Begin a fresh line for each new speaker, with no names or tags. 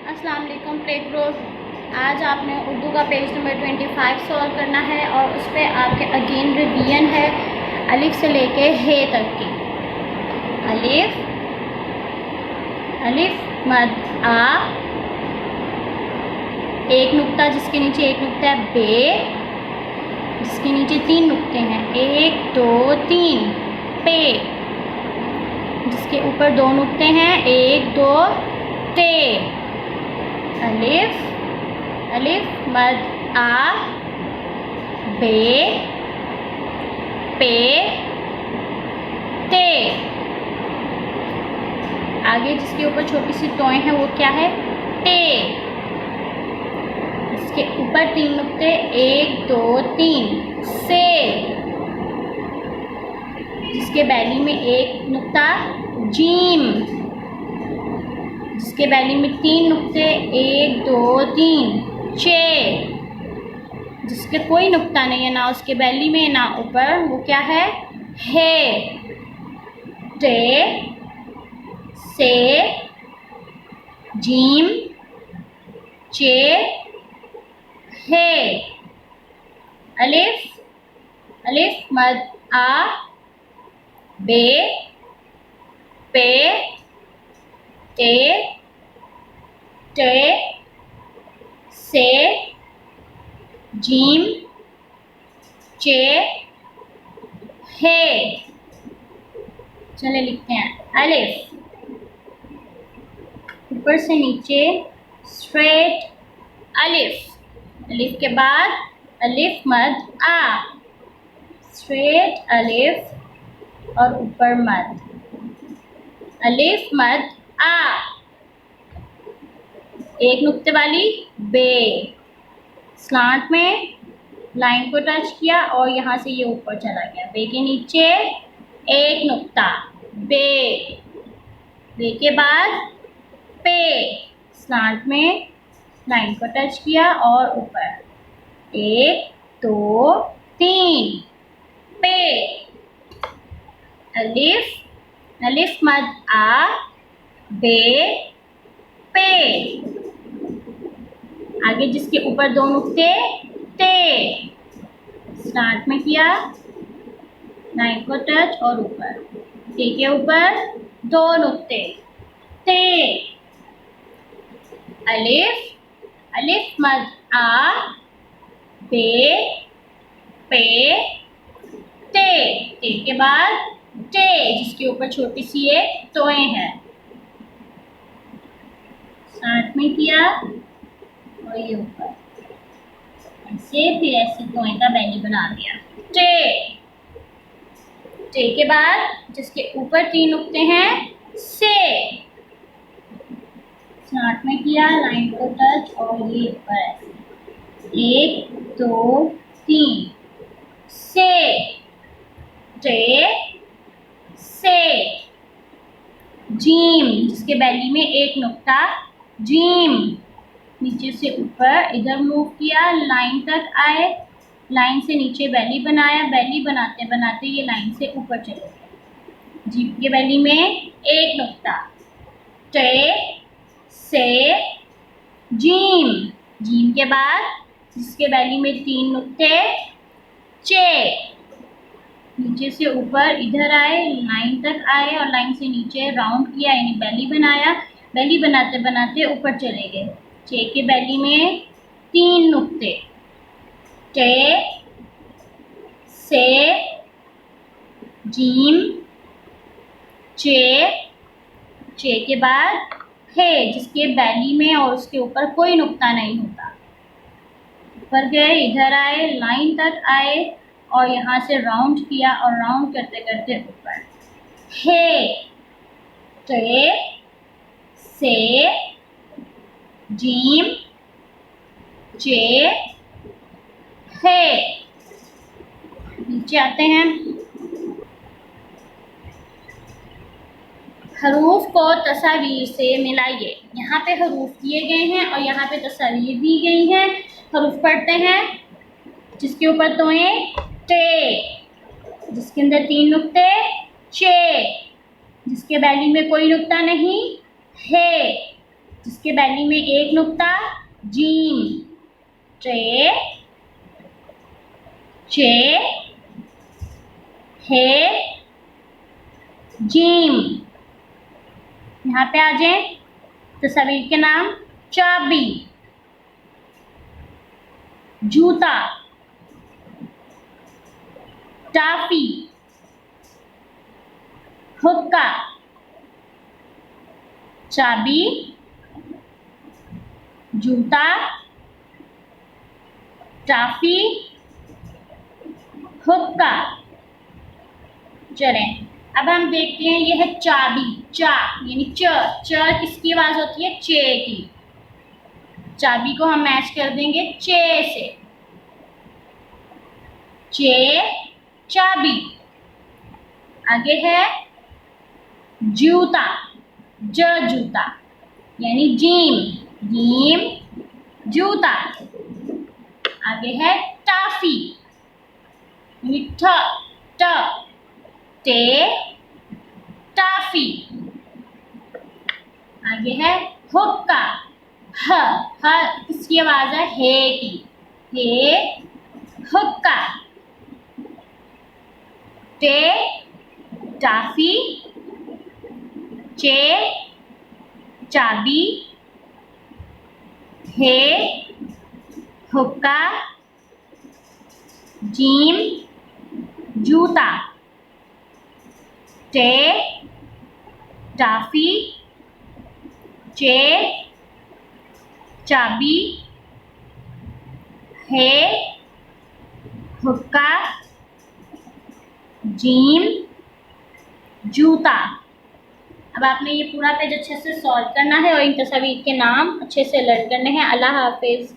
अस्सलाम वालेकुम play group. आज आपने उर्दू का पेज नंबर 25 सॉल्व करना है और उस पर आपके अगेन रिवीजन है अलिफ से लेके हे तक की। अलिफ, अलिफ मद आ, एक नुक्ता जिसके नीचे एक नुक्ता है, बे जिसके नीचे तीन नुक्ते हैं, 1 2 3, पे जिसके ऊपर दो नुक्ते हैं, 1 2, ते। अलिफ, अलिफ मद आ, बे, पे, ते। आगे जिसके ऊपर छोटी सी टोए हैं वो क्या है, टे। इसके ऊपर तीन नुक्ते, 1 2 3, से। जिसके बैली में एक नुक्ता, जीम जिसके बैली में तीन नुक्ते, 1 2 3, चे। जिसके कोई नुक्ता नहीं है, ना उसके बैली में ना ऊपर, वो क्या है, है। टे, से, जीम, चे, है। अलिफ, अलिफ मद आ, बे, पे, ते, टे, से, जीम, चे, है। चले लिखते हैं। अलिफ ऊपर से नीचे स्ट्रेट, अलिफ, अलिफ के बाद अलिफ मद आ, स्ट्रेट अलिफ और ऊपर मद, अलिफ मद आ। एक नुक्ते वाली बे, स्लांट में लाइन को टच किया और यहाँ से ये ऊपर चला गया। बे के नीचे एक नुक्ता, बे, बे के बाद पे, स्लांट में लाइन को टच किया और ऊपर, 1 2 3, पे। अलिफ, अलिफ मद आ, बे, पे। आगे जिसके ऊपर दो नुक्ते, ते, स्टार्ट में किया, लाइन को टच और ऊपर, ते के ऊपर दो नुक्ते, ते। अलिफ, अलिफ मद आ, बे, पे, ते, ते के बाद टे, जिसके ऊपर छोटी सी एक टोए हैं, स्टार्ट में किया और ये ऊपर ऐसे, फिर ऐसे टोए का बैली बना दिया। टे, टे के बाद जिसके ऊपर तीन नुक्ते हैं, से, स्टार्ट में किया, लाइन को टच और ये ऊपर ऐसे, 1 2 3, से, टे, से। जीम जिसके बैली में एक नुक्ता, जीम नीचे से ऊपर इधर मूव किया, लाइन तक आए, लाइन से नीचे बैली बनाया, बैली बनाते बनाते ये लाइन से ऊपर चले गए। जीम के बैली में एक नुक्ता, टे, से, जीम, जीम के बाद जिसके बैली में तीन नुक्ते, चे, नीचे से ऊपर इधर आए, लाइन तक आए और लाइन से नीचे राउंड किया, यानी बैली बनाया, बैली बनाते बनाते ऊपर चले गए। चे के बैली में तीन नुक्ते, टे, से, जीम, चे, चे के बाद है, जिसके बैली में और उसके ऊपर कोई नुक्ता नहीं होता। ऊपर गए, इधर आए, लाइन तक आए और यहाँ से राउंड किया और राउंड करते करते ऊपर, है। टे, से, जीम, चे, है। नीचे आते हैं। हरूफ को तस्वीर से मिलाइए। यहाँ पे हरूफ दिए गए हैं और यहाँ पे तस्वीर दी गई हैं। हरूफ पढ़ते हैं। जिसके ऊपर तोए, टे, जिसके अंदर तीन नुक्ते, चे, जिसके बैली में कोई नुक्ता नहीं, है। जिसके बैली में एक नुक्ता, जीम। ट्रे, चे, हे, जीम। यहाँ पे आ जाए तस्वीर के नाम, चाबी, जूता, टाफी, हुक्का। चाबी, जूता, टाफी, हुक्का। चलें अब हम देखते हैं, ये है चाबी, चा यानी च किसकी आवाज होती है, चे की। चाबी को हम मैच कर देंगे चे से, चे, चाबी। आगे है जूता, जूता यानी जीम, जीम, जूता। आगे है टाफी यानी टे, टाफी। आगे है हुक्का, ह किसकी आवाज है, हे की, हे, हुक्का। टे, टाफी, चे, चाबी, हे, हुक्का, जीम, जूता। टे, टाफी, चे, चाबी, हे, हुक्का, जीम, जूता। अब आपने ये पूरा पेज अच्छे से सॉल्व करना है और इन तस्वीर के नाम अच्छे से लर्न करने हैं। अल्लाह हाफिज़।